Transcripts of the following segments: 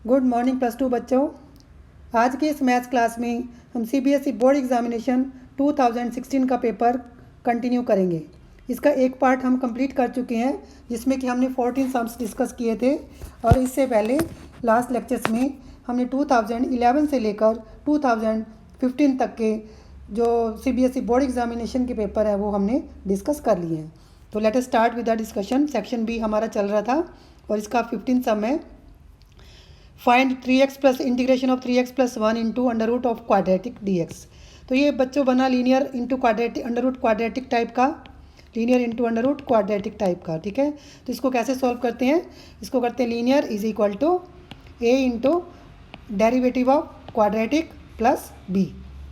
Good morning plus two बच्चों। आज के इस मैथ्स क्लास में हम सीबीएसई बोर्ड एग्जामिनेशन 2016 का पेपर कंटिन्यू करेंगे। इसका एक पार्ट हम कंप्लीट कर चुके हैं जिसमें कि हमने 14 सम्स डिस्कस किए थे, और इससे पहले लास्ट लेक्चर्स में हमने 2011 से लेकर 2015 तक के जो सीबीएसई बोर्ड एग्जामिनेशन के पेपर है वो हमने डिस्कस कर लिए हैं। तो let us start with the discussion. Section B हमारा चल रहा था और इसका 15 सम है। Find 3x plus integration of 3x plus 1 into under root of quadratic dx। तो ये बच्चों बना linear into quadratic under root quadratic type का, linear into under root quadratic type का। ठीक है, तो इसको कैसे सॉल्व करते हैं? इसको करते हैं linear is equal to a into derivative of quadratic plus b।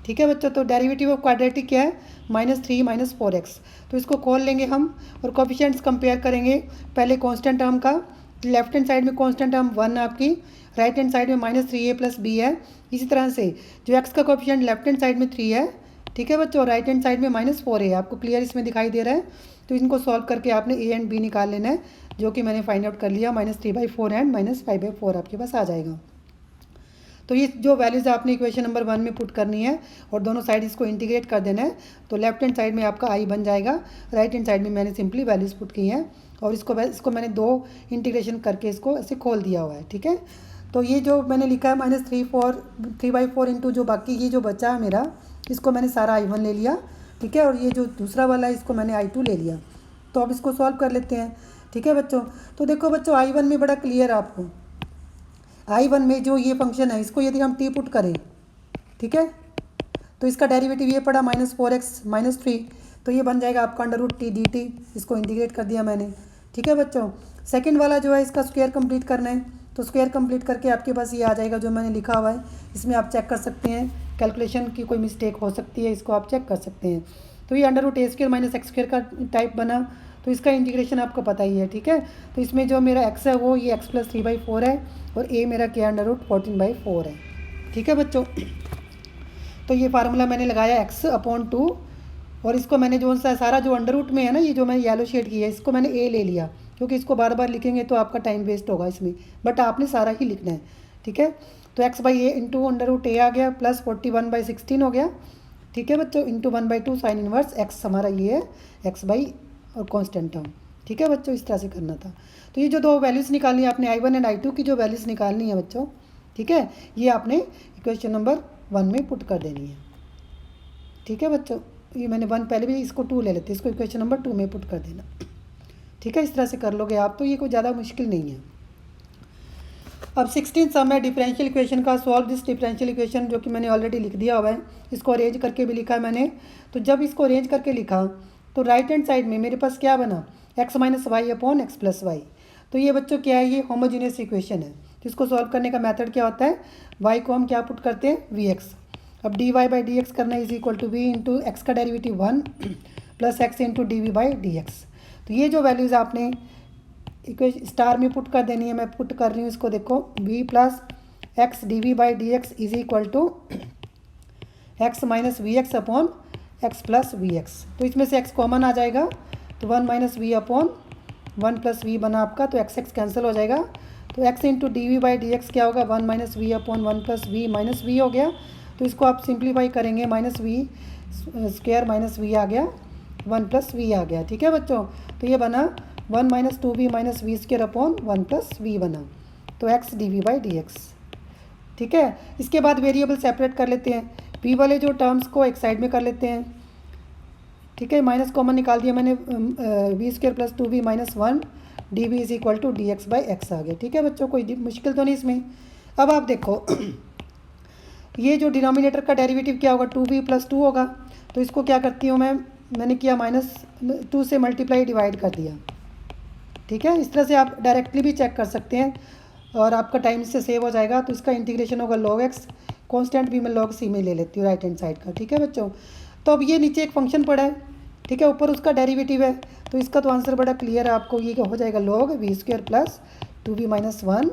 ठीक है बच्चों, तो डेरिवेटिव ऑफ क्वाड्रेटिक क्या है? -3 - 4x। तो इसको खोल लेंगे हम और कोफिशिएंट्स कंपेयर करेंगे। पहले कांस्टेंट टर्म का, लेफ्ट हैंड साइड में कांस्टेंट टर्म 1 आपकी, राइट हैंड साइड में -3a प्लस b है। इसी तरह से जो x का कोफिशिएंट लेफ्ट हैंड साइड में 3 है, ठीक है बच्चों, राइट हैंड साइड में -4 है। आपको क्लियर इसमें दिखाई दे रहा है? तो इनको सॉल्व करके आपने a एंड b निकाल लेना है, जो कि मैंने फाइंड आउट कर लिया। -3/4 एंड -5/4 आपके पास आ जाएगा। तो ये जो वैल्यूज़ आपने इक्वेशन नंबर 1 में पुट करनी है और दोनों साइड इसको इंटीग्रेट कर देना है। तो लेफ्ट हैंड साइड में आपका i बन जाएगा, राइट हैंड साइड में मैंने सिंपली वैल्यूज़ पुट की हैं और इसको मैंने 2 इंटीग्रेशन करके इसको ऐसे खोल दिया हुआ है। ठीक है, तो ये जो मैंने लिखा है -3/4 इंटू जो बाकी ये जो बचा है मेरा, इसको मैंने सारा i1 ले लिया। ठीक है, और ये जो दूसरा वाला है इसको मैंने i2 ले लिया। तो अब इसको सॉल्व कर लेते हैं। ठीक है बच्चों, तो देखो बच्चों i1 में बड़ा क्लियर है आपको। i1 में जो ये फंक्शन है इसको यदि हम t पुट करें, ठीक है, तो इसका डेरिवेटिव ये पड़ा -4x -3, तो ये बन जाएगा आपका अंडर रूट t dt। इसको इंटीग्रेट कर दिया मैंने। ठीक है बच्चों, सेकंड वाला जो है इसका स्क्वायर कंप्लीट करना है, तो स्क्वायर कंप्लीट करके आपके पास ये आ जाएगा जो मैंने लिखा हुआ है। इसमें आप चेक कर सकते हैं, कैलकुलेशन की कोई मिस्टेक हो सकती है, इसको आप चेक कर सकते हैं। तो ये अंडर रूट a² - x² का टाइप बना, तो इसका इंटीग्रेशन आपको पता ही है। ठीक है, तो इसमें जो मेरा x है वो ये x + 3/4 है और a मेरा क्या अंडर रूट 14/4 है। ठीक है बच्चों, तो ये फार्मूला मैंने लगाया x/2 और इसको मैंने जो सा सारा जो अंडर रूट में है ना, ये जो मैंने येलो शेड किया है इसको मैंने a ले लिया, क्योंकि इसको बार बार लिखेंगे तो आपका टाइम वेस्ट होगा इसमें, बट आपने सारा ही लिखना है। ठीक है, तो x/a into under root a आ गया प्लस 41/16 हो गया। ठीक है बच्चों, इंटू 1/2 साइन इनवर्स x हमारा ये है x/ और कांस्टेंट टर्म। ठीक है बच्चों, इस तरह से करना था। तो ये जो 2 वैल्यूज़ निकालनी है आपने i1 एंड i2 की जो वैल्यूज़ निकालनी है बच्चों, ठीक है, ये आपने इक्वेशन नंबर 1 में पुट कर देनी है। ठीक है बच्चों, ये मैंने 1 पहले भी, इसको 2 ले लेते, इसको इक्वेशन नंबर 2 में पुट कर देना। ठीक है, इस तरह से कर लोगे आप तो ये कोई ज़्यादा मुश्किल नहीं है। अब 16 सम है डिफरेंशियल इक्वेशन का। सॉल्व दिस डिफरेंशियल इक्वेशन, जो कि मैंने ऑलरेडी लिख दिया हुआ है, इसको अरेंज करके भी लिखा है मैंने। तो जब इसको अरेंज करके लिखा तो राइट हैंड साइड में मेरे पास क्या बना? x - y/x + y। तो ये बच्चों क्या है? ये होमोजीनियस इक्वेशन है। तो इसको सॉल्व करने का मेथड क्या होता है? y को हम क्या पुट करते हैं? vx। अब dy/dx करना is equal to v into X का derivative 1 plus x into dv/dx। तो ये जो वैल्यूज़ आपने इक्वेशन स्टार में पुट कर देनी है, मैं पुट कर रही हूँ इसको, देखो v plus x dv/dx is equal to x - vx/x + vx। तो इसमें से x कॉमन आ जाएगा, तो 1 - v/1 + v बना आपका, तो x कैंसिल हो जाएगा। तो x इंटू dv/dx क्या होगा? 1 - v/1 + v - v हो गया। तो इसको आप सिंप्लीफाई करेंगे, -v² - v आ गया, 1 + v आ गया। ठीक है बच्चों, तो ये बना 1 - 2v - v² 1 + v बना, तो x dv/dx। ठीक है, इसके बाद वेरिएबल सेपरेट कर लेते हैं। p वाले जो टर्म्स को एक साइड में कर लेते हैं। ठीक है, माइनस कॉमन निकाल दिया मैंने, v² + 2v - 1 dv is equal to dx/x आ गया। ठीक है बच्चों, कोई मुश्किल तो नहीं इसमें। अब आप देखो ये जो डिनोमिनेटर का डेरिवेटिव क्या होगा? 2v + 2 होगा। तो इसको क्या करती हूँ मैंने किया -2 से मल्टीप्लाई डिवाइड कर दिया। ठीक है, इस तरह से आप डायरेक्टली भी चेक कर सकते हैं और आपका टाइम इससे सेव हो जाएगा। तो इसका इंटीग्रेशन होगा log x, कांस्टेंट भी मैं log c में ले लेती हूँ राइट हैंड साइड का। ठीक है बच्चों, तो अब ये नीचे एक फंक्शन पड़ा है, ठीक है, ऊपर उसका डेरिवेटिव है, तो इसका तो आंसर बड़ा क्लियर है आपको, ये हो जाएगा log v² + 2v - 1।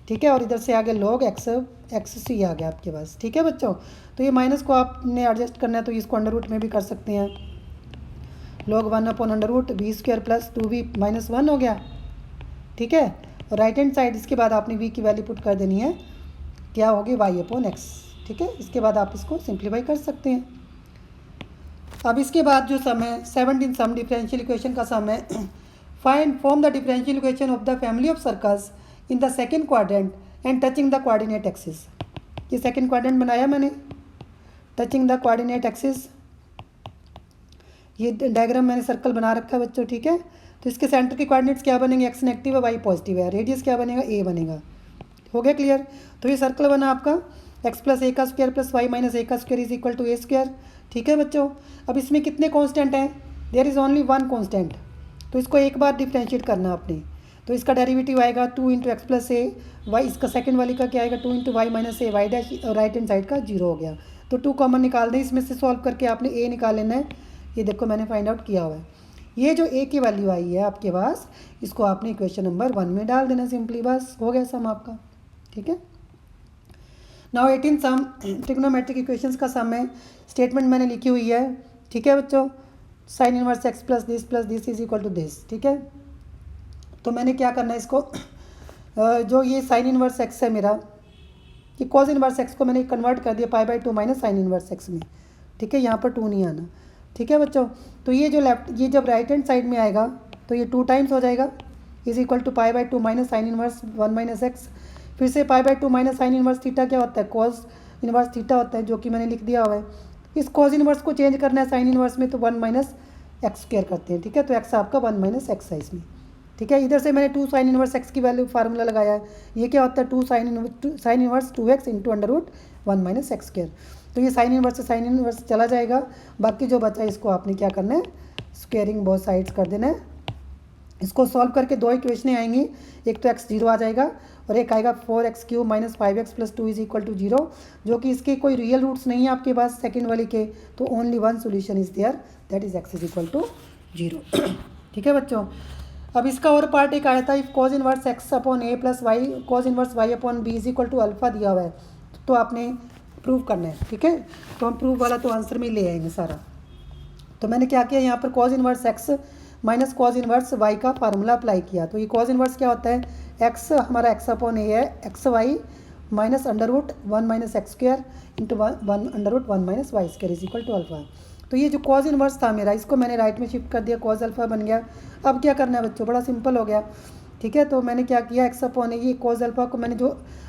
ठीक है, और इधर से आ गया log x/c आ गया आपके पास। ठीक है बच्चों, तो ये माइनस को आपने एडजस्ट करना है, तो इसको अंडर रूट में भी कर सकते हैं। log 1/√v² + 2v - 1 हो गया। ठीक है, और राइट हैंड साइड इसके बाद आपने v की वैल्यू पुट कर देनी है, क्या होगी y/x। ठीक है, इसके बाद आप इसको सिंप्लीफाई कर सकते हैं। अब इसके बाद जो सम है 17 सम डिफरेंशियल इक्वेशन का सम है। Find form the differential equation of the family of circles in the second quadrant and touching the coordinate axis. ये सेकंड क्वाड्रेंट बनाया मैंने, टचिंग द कोऑर्डिनेट एक्सिस। ये डायग्राम मैंने सर्कल बना रखा है बच्चों। ठीक है, तो इसके सेंटर के कोऑर्डिनेट्स क्या बनेंगे, x नेगेटिव है, y पॉजिटिव है, रेडियस क्या बनेगा, a बनेगा। हो गया क्लियर। तो ये सर्कल बना आपका x प्लस a का square plus y minus a का square is equal to a square. ठीक है बच्चों, अब इसमें कितने कांस्टेंट हैं, there is only one constant, तो इसको एक बार डिफ्रेंशिएट करना आपने। तो इसका डेरिवेटिव आएगा 2 into X plus A Y, इसका सेकंड वाली का क्या आएगा 2 into Y minus A Y dash, right hand side का 0 हो गया। तो 2 कॉमन निकाल दें, इसमें से सॉल्व करके आपने ए निकाल लेना है। ये देखो मैंने फाइंड आउट किया हुआ है। ये जो ए की वैल्यू आई है आपके पास, इसको आपने इक्वेशन नंबर 1 में डाल देना सिंपली, बस हो गया सम आपका। ठीक है, नाउ 18 सम ट्रिग्नोमेट्रिक इक्वेशंस का सम है, स्टेटमेंट मैंने लिखी हुई है। ठीक है बच्चों, sine inverse x plus this is equal to this. ठीक है, तो मैंने क्या करना है इसको, जो ये साइन इनवर्स एक्स है मेरा, ये कॉस इनवर्स एक्स को मैंने कन्वर्ट कर दिया π/2 माइनस साइन इनवर्स एक्स में। ठीक है, यहाँ पर 2 नहीं आना। ठीक है बच्चों, तो ये जो ये जब राइट हैंड साइड में आएगा तो ये 2 टाइम्स हो जाएगा, is equal to π/2 minus sine inverse 1 minus X. फिर से π/2 माइनस साइन इनवर्स थीटा क्या होता है, कॉस इनवर्स थीटा होता है, जो कि मैंने लिख दिया हुआ है। इस कॉस इनवर्स को चेंज करना है साइन इनवर्स में, तो 1 माइनस एक्स स्क्वायर करते हैं। ठीक है, तो एक्स आपका 1 माइनस एक्स है इसमें। ठीक है, इधर से मैंने 2 साइन इनवर्स एक्स की वैल्यू फार्मूला लगाया है। ये क्या होता है, 2 sine inverse 2x into √1 minus x square. तो ये साइन इनवर्स से साइन इनवर्स चला जाएगा, बाकी जो बचा है इसको आपने क्या करना है, स्क्वेयरिंग बोथ साइड्स कर देना है। इसको सॉल्व करके 2 इक्वेशनें आएंगी, एक तो x 0 आ जाएगा और एक आएगा 4x³ minus 5x plus 2 is equal to 0, जो कि इसके कोई रियल रूट्स नहीं है आपके पास सेकंड वाली के, तो only one solution is there, that is x is equal to 0। ठीक है बच्चों, अब इसका और पार्ट एक आया था, if cos inverse x upon a plus y cos inverse y upon b is equal to alpha दिया हुआ है, तो आपने प्रूव करना है। ठीक है, तो हम प्रूव वाला तो आंसर में ले आएंगे सारा। तो मैंने क्या किया, यहाँ पर cause inverse x minus cos inverse y का फार्मूला अप्लाई किया। तो ये कॉज इनवर्स क्या होता है, x हमारा x अपॉन a है, x y minus √1 minus x square into 1 √1 minus y square is equal to alpha. तो ये जो कॉज इनवर्स था मेरा, इसको मैंने राइट में शिफ्ट कर दिया, कॉज अल्फा बन गया। अब क्या करना है बच्चों, बड़ा सिंपल हो गया। ठीक है, तो मैंने क्या किया, x अपॉन ये कॉज अल्फा को मैंने जो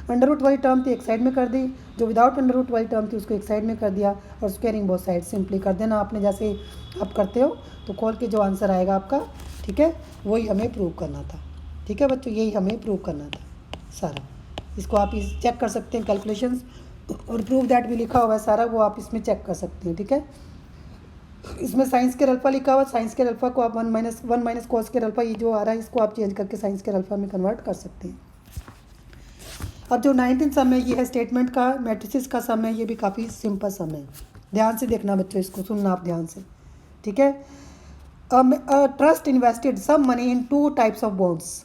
अंडर रूट वाली टर्म थी एक साइड में कर दी, जो विदाउट अंडर रूट वाली टर्म थी उसको एक साइड में कर दिया, और स्क्वायरिंग बोथ साइड सिंपली कर देना आपने, जैसे आप करते हो। तो खोल के जो आंसर आएगा आपका, ठीक है, वही हमें प्रूव करना था। ठीक है बच्चों, यही हमें प्रूव करना था सारा। इसको आप चेक कर सकते हैं, कैलकुलेशंस और प्रूव दैट भी लिखा हुआ है सारा, वो आप इसमें चेक कर सकते हैं। ठीक है, इसमें साइंस के अल्फा लिखा हुआ है, साइंस के अल्फा को आप 1 माइनस कॉस के अल्फा, ये जो आ रहा है इसको आप चेंज करके साइंस के अल्फा में कन्वर्ट कर सकते हैं। अब जो 19 सम है, ये है स्टेटमेंट का मैट्रिसेस का सम है, ये भी काफ़ी सिंपल सम है। ध्यान से देखना बच्चों, इसको सुनना आप ध्यान से। ठीक है, trust invested some money in 2 types of bonds.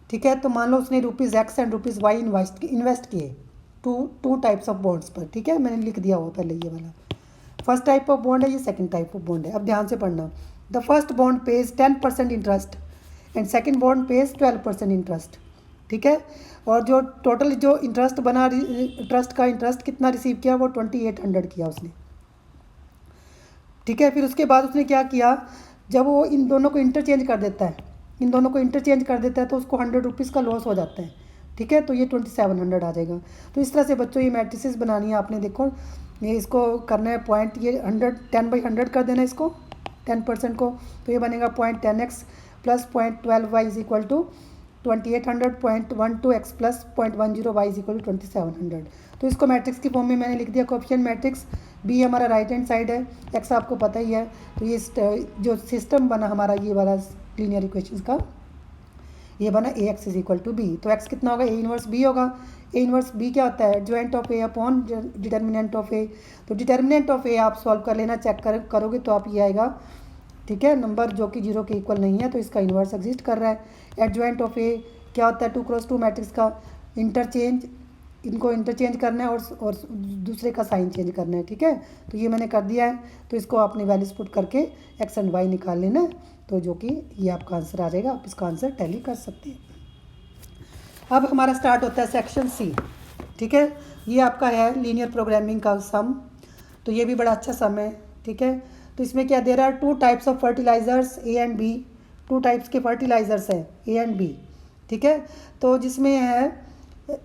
ठीक है, तो मान लो उसने ₹X एंड ₹Y इन्वेस्ट किए टू टाइप्स ऑफ बॉन्ड्स पर। ठीक है, मैंने लिख दिया हुआ पहले ये वाला। फर्स्ट टाइप ऑफ बॉन्ड है, ये सेकंड टाइप ऑफ बॉन्ड है। अब ध्यान से पढ़ना, the first bond page 10% interest and second bond page 12% interest. ठीक है, और जो टोटल जो इंटरेस्ट बना, ट्रस्ट का इंटरेस्ट कितना रिसीव किया, वो 2800 किया उसने। ठीक है, फिर उसके बाद उसने क्या किया, जब वो इन दोनों को इंटरचेंज कर देता है, तो उसको ₹100 का लॉस हो जाता है। ठीक है, तो ये 2700 आ जाएगा। तो इस तरह से बच्चों ये मैट्रिसेस बनानी है आपने। देखो ये इसको करना है पॉइंट, ये 10/100 कर देना इसको 10% को, तो ये बनेगा 0.10x plus 0.12y is equal to 2800, 0.12x plus 0.10y is equal to 2700। तो इसको मैट्रिक्स की फॉर्म में मैंने लिख दिया, कोएफिशिएंट मैट्रिक्स। बी हमारा राइट हैंड साइड है, एक्स आपको पता ही है। तो ये जो सिस्टम बना हमारा ये वाला लीनियर इक्वेशंस का, ये बना AX is equal to B. तो x कितना होगा, A इनवर्स B होगा। A इनवर्स B क्या होता है, adjoint of A upon determinant of A। तो डिटर्मिनेंट ऑफ A आप सॉल्व कर लेना, चेक करोगे तो आप ये आएगा। ठीक है, नंबर जो कि 0 के इक्वल नहीं है, तो इसका इन्वर्स एग्जिस्ट कर रहा है। एडजॉइंट ऑफ A क्या होता है, 2x2 मैट्रिक्स का इंटरचेंज, इनको इंटरचेंज करना है और दूसरे का साइन चेंज करना है। ठीक है, तो ये मैंने कर दिया है। तो इसको आपने वैल्यूज पुट करके x एंड y निकाल लेना है, तो जो कि ये आपका आंसर आ जाएगा। आप इसका आंसर टैली कर सकते हैं। अब हमारा स्टार्ट होता है सेक्शन सी। ठीक है, ये आपका है लीनियर प्रोग्रामिंग का सम। तो ये भी बड़ा अच्छा सम है। ठीक है, तो इसमें क्या, there are 2 types of fertilizers A and B. 2 types के फर्टिलाइजर्स हैं ए एंड बी। ठीक है, तो जिसमें है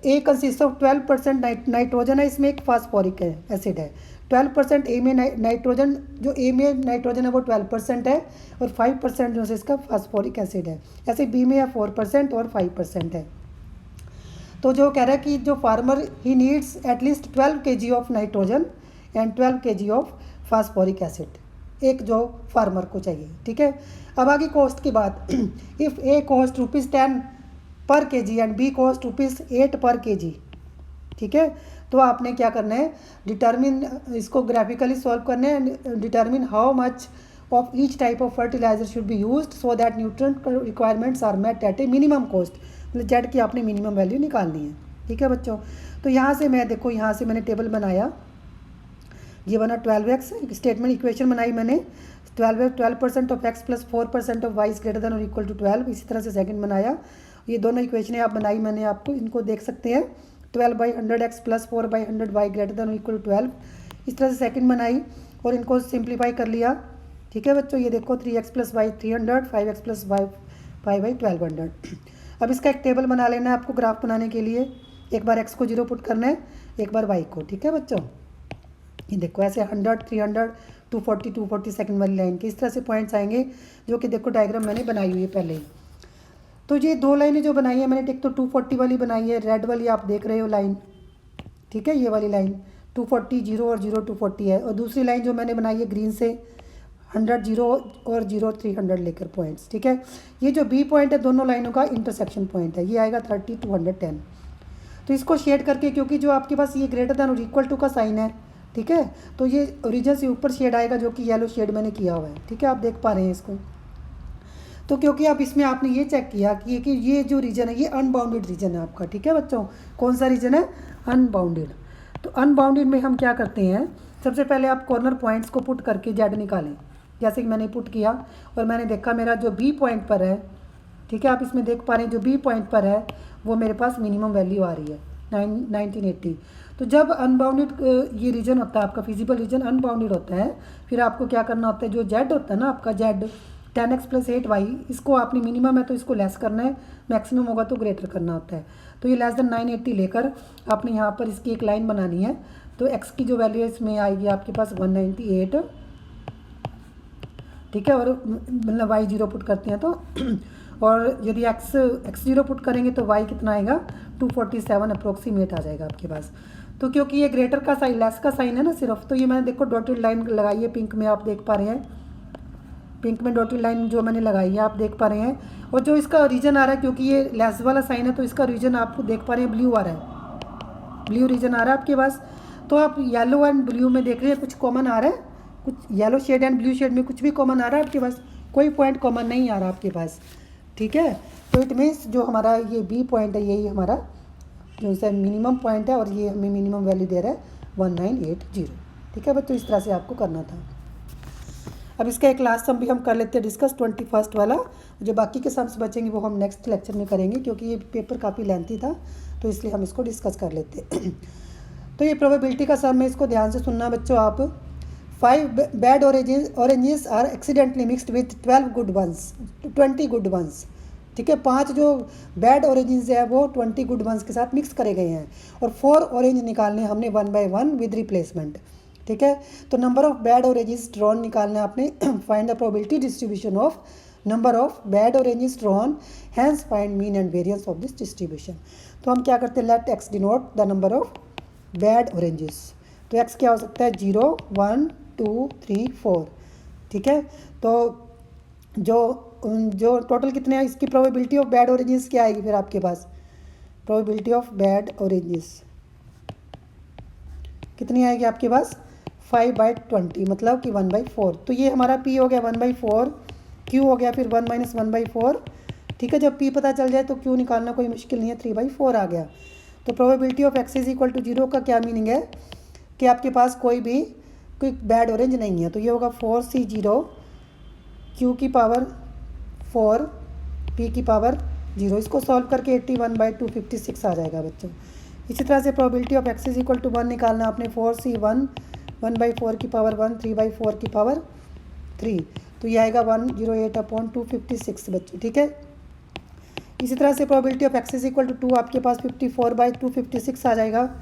ए कंसिस्ट ऑफ 12% नाइट्रोजन है, इसमें एक फास्फोरिक है एसिड है। 12% ए में नाइट्रोजन, जो ए में नाइट्रोजन है वो 12% है, और 5% जो है इसका फास्फोरिक एसिड है। ऐसे बी में है 4% और 5% है। तो जो कह रहा है कि जो farmer he needs at least 12 kg of nitrogen and 12 kg of phosphoric acid, एक जो फार्मर को चाहिए। ठीक है, अब आगे कॉस्ट की बात। इफ़ ए कॉस्ट ₹10 पर kg एंड बी कॉस्ट ₹8 पर kg। ठीक है, तो आपने क्या करना है, डिटर्मिन, इसको ग्राफिकली सॉल्व करना है and determine how much of each type of fertilizer should be used so that nutrient requirements are met at a minimum cost. मतलब जेड की आपने मिनिमम वैल्यू निकालनी है। ठीक है बच्चों, तो यहाँ से मैं देखो, यहाँ से मैंने टेबल बनाया, ये बना 12x, स्टेटमेंट इक्वेशन बनाई मैंने, 12% of x plus 4% of y is greater than और इक्वल टू 12। इसी तरह से सेकंड बनाया, ये दोनों इक्वेशनें आप बनाई मैंने, आपको इनको देख सकते हैं। 12/100x plus 4/100 y greater than और इक्वल टू 12, इस तरह से सेकंड बनाई और इनको सिंप्लीफाई कर लिया। ठीक है बच्चों, ये देखो 3x plus Y 300, 5x plus Y 5/1200। अब इसका एक टेबल बना लेना है आपको ग्राफ बनाने के लिए। एक बार x को 0 पुट करना है, एक बार y को। ठीक है बच्चों, ये देखो ऐसे 100, 300, 240, 240 सेकंड वाली लाइन के इस तरह से पॉइंट्स आएंगे, जो कि देखो डायग्राम मैंने बनाई हुई है पहले ही। तो ये 2 लाइनें जो बनाई है मैंने, एक तो 240 वाली बनाई है, रेड वाली आप देख रहे हो लाइन। ठीक है, ये वाली लाइन 240 0 और 0 240 है, और दूसरी लाइन जो मैंने बनाई है ग्रीन से 100 0 और 0 300 लेकर पॉइंट्स। ठीक है, ये जो बी पॉइंट है दोनों लाइनों का इंटरसेक्शन पॉइंट है, ये आएगा 30 210। तो इसको शेड करके, क्योंकि जो आपके पास ये ग्रेटर देन और इक्वल टू का साइन है, ठीक है, तो ये ओरिजिन से ऊपर शेड आएगा, जो कि येलो शेड मैंने किया हुआ है। ठीक है, आप देख पा रहे हैं इसको। तो क्योंकि अब इसमें आपने ये चेक किया कि ये जो रीजन है ये अनबाउंडेड रीजन है आपका। ठीक है बच्चों, कौन सा रीजन है, अनबाउंडेड। तो अनबाउंडेड में हम क्या करते हैं, सबसे पहले आप कॉर्नर पॉइंट्स को पुट करके जेड निकालें, जैसे कि मैंने पुट किया और मैंने देखा मेरा जो बी पॉइंट पर है, ठीक है, आप इसमें देख पा रहे हैं जो बी पॉइंट पर है वो मेरे पास मिनिमम वैल्यू आ रही है 1980। तो जब अनबाउंडेड ये रीजन होता है आपका, फिजिबल रीजन अनबाउंडेड होता है, फिर आपको क्या करना होता है, जो जेड होता है ना आपका जेड 10x प्लस 8y, इसको आपने मिनिमम है तो इसको लेस करना है, मैक्सिमम होगा तो ग्रेटर करना होता है। तो ये लेस देन 980 लेकर आपने यहाँ पर इसकी एक लाइन बनानी है। तो x की जो वैल्यू है इसमें आएगी आपके पास 198। ठीक है, और मतलब y 0 पुट करते हैं तो और यदि x 0 पुट करेंगे तो y कितना आएगा 247 अप्रोक्सीमेट आ जाएगा आपके पास। तो क्योंकि ये ग्रेटर का साइन, लेस का साइन है ना सिर्फ, तो ये मैंने देखो डॉटेड लाइन लगाई है पिंक में, आप देख पा रहे हैं, पिंक में डॉटेड लाइन जो मैंने लगाई है आप देख पा रहे हैं। और जो इसका रीजन आ रहा है, क्योंकि ये लेस वाला साइन है तो इसका रीजन आपको देख पा रहे हैं ब्लू आ रहा है, ब्लू रीजन आ रहा है आपके पास। तो आप येलो एंड ब्लू में देख रहे हैं कुछ कॉमन आ रहा है, कुछ yellow shade and blue shade में कुछ भी कॉमन आ रहा है आपके पास, कोई पॉइंट कॉमन नहीं आ रहा आपके पास। ठीक है, तो इट मीन्स जो हमारा ये बी पॉइंट है यही हमारा जो सा मिनिमम पॉइंट है, और ये हमें मिनिमम वैल्यू दे रहा है 1980। ठीक है बच्चों, इस तरह से आपको करना था। अब इसका एक लास्ट सम भी हम कर लेते हैं डिस्कस, 21st वाला। जो बाकी के सम्स बचेंगे वो हम नेक्स्ट लेक्चर में करेंगे, क्योंकि ये पेपर काफ़ी लेंथी था तो इसलिए हम इसको डिस्कस कर लेते हैं। तो ये प्रोबेबिलिटी का सम है, इसको ध्यान से सुनना बच्चों आप। 5 bad oranges are accidentally mixed with 20 good ones. ठीक है, 5 जो बैड ऑरेंजेस है वो 20 गुड वंस के साथ मिक्स करे गए हैं, और 4 ऑरेंज निकालने हमने 1 by 1 विद रिप्लेसमेंट। ठीक है, तो number of bad oranges drawn निकालना है आपने, find the probability distribution of number of bad oranges drawn, hence find mean and variance of this distribution. तो हम क्या करते हैं, let x denote the number of bad oranges. तो x क्या हो सकता है 0 1 2 3 4। ठीक है, तो जो टोटल कितने हैं, इसकी प्रोबेबिलिटी ऑफ बैड ऑरेंजेस क्या आएगी फिर आपके पास, प्रोबेबिलिटी ऑफ बैड ऑरेंजेस कितनी आएगी आपके पास 5/20, मतलब कि 1/4। तो ये हमारा P हो गया 1/4, Q हो गया फिर 1 - 1/4। ठीक है, जब P पता चल जाए तो Q निकालना कोई मुश्किल नहीं है, 3/4 आ गया। तो प्रोबेबिलिटी ऑफ x = 0 का क्या मीनिंग है कि आपके पास कोई बैड ऑरेंज नहीं है। तो ये होगा 4C0 Q की पावर 4 P की पावर 0। इसको सॉल्व करके 81/256 आ जाएगा बच्चों। इसी तरह से probability of x is equal to 1 निकालना आपने। 4c1 1/4 की पावर 1 3/4 की पावर 3, तो ये आएगा 108/256 बच्चों, ठीक है। इसी तरह से probability of x is equal to 2 आपके पास 54/256 आ जाएगा,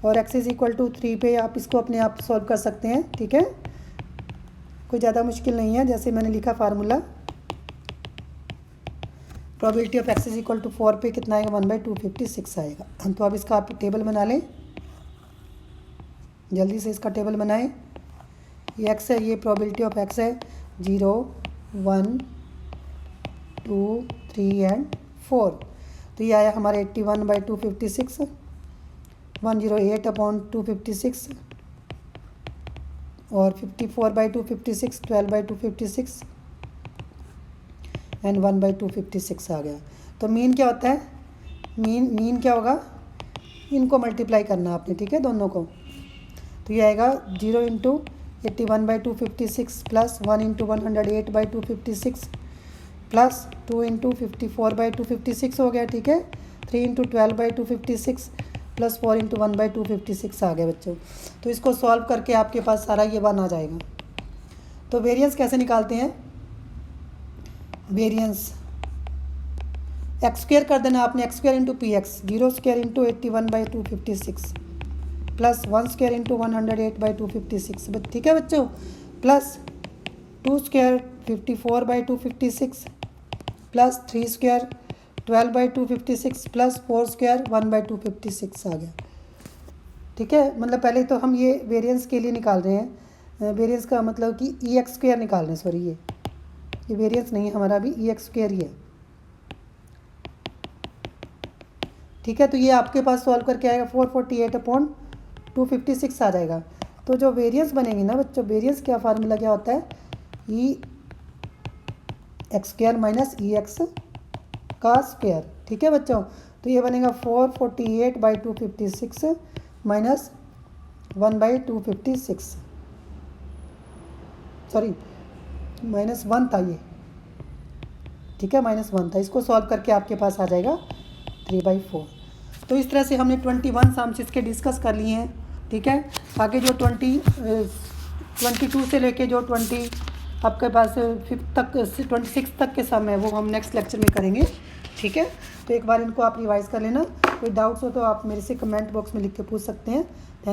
और x इज इक्वल टू 3 पे आप इसको अपने आप सॉल्व कर सकते हैं, ठीक है, कोई ज़्यादा मुश्किल नहीं है। जैसे मैंने लिखा formula, probability of x is equal to 4 पे कितना आएगा 1/256 आएगा। तो अब इसका आप टेबल बना लें, जल्दी से इसका टेबल बनाएं। ये x है, ये प्रोबेबिलिटी ऑफ x है, 0 1 2 3 एंड 4। तो ये आया हमारे 81/256, 108/256 और 54/256, 12/256 एंड 1/256 आ गया। तो मीन क्या होता है, मीन क्या होगा, इनको मल्टीप्लाई करना आपने, ठीक है, दोनों को। तो ये आएगा 0 into 81/256 plus 1 into 108/256 plus 2 into 54/256 हो गया, ठीक है, 3 इंटू 12/256 प्लस 4 इंटू 1/256 आ गया बच्चों। तो इसको सॉल्व करके आपके पास सारा ये 1 आ जाएगा। तो वेरिएंस कैसे निकालते हैं, वेरिएंस एक्स स्क्वायर कर देना आपने, x square into P x, 0 square into 81/256 plus 1 square into 108/256, ठीक है बच्चों, plus 2 square 54/256 plus 3 square 12/256 plus 4 square 1/256 आ गया, ठीक है। मतलब पहले तो हम ये वेरिएंस के लिए निकाल रहे हैं, वेरिएंस का मतलब कि ई एक्स स्क्वायर निकाल रहे हैं, सॉरी ये वेरिएंस नहीं है हमारा, अभी ई एक्स स्क्वायर ही है, ठीक है। तो ये आपके पास सॉल्व करके आएगा 448/256 आ जाएगा। तो जो वेरिएंस बनेगी ना बच्चों, वेरिएंस क्या फार्मूला क्या होता है, ई एक्स स्क्वायर माइनस ई एक्स का स्क्वायर, ठीक है बच्चों। तो ये बनेगा 448/256 माइनस 1/256, सॉरी माइनस 1 था ये, ठीक है, -1 था। इसको सॉल्व करके आपके पास आ जाएगा 3/4। तो इस तरह से हमने 21 सम्स इसके डिस्कस कर लिए हैं, ठीक है। आगे जो 22 से लेके जो 20 आपके पास 5 तक 26 तक के सम है वो हम नेक्स्ट लेक्चर में करेंगे, ठीक है। तो एक बार इनको आप रिवाइज़ कर लेना, कोई डाउट्स हो तो आप मेरे से कमेंट बॉक्स में लिख के पूछ सकते हैं।